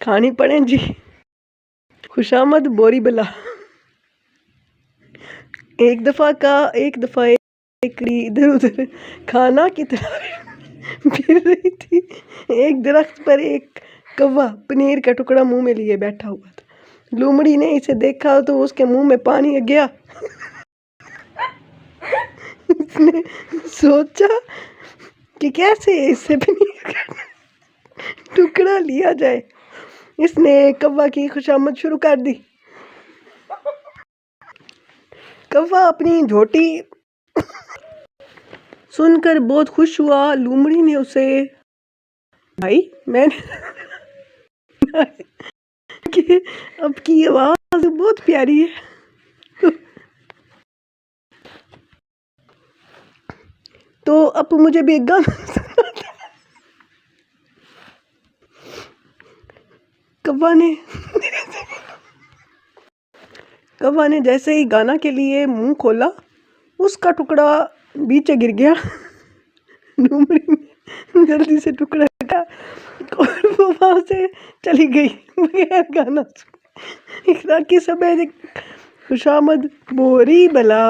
खानी पड़े जी। खुशामद बोरी बला। एक दफा एक इधर उधर खाना की तरह फिर रही थी। एक दरख्त पर एक कौवा पनीर का टुकड़ा मुंह में लिए बैठा हुआ था। लोमड़ी ने इसे देखा तो उसके मुंह में पानी आ गया। उसने सोचा कि कैसे इससे पनीर का टुकड़ा लिया जाए। इसने कौवा की खुशामद शुरू कर दी। कौवा अपनी झोटी सुनकर बहुत खुश हुआ। लोमड़ी ने उसे भाई मैंने कि अब की आवाज बहुत प्यारी है, तो अब मुझे भी एक गाना कौवा ने जैसे ही गाना के लिए मुंह खोला, उसका टुकड़ा बीच गिर गया। लोमड़ी ने जल्दी से टुकड़ा का और वो वहां से चली गई बगैर गाना सुने। इकरा की समय खुशामद बोरी बला।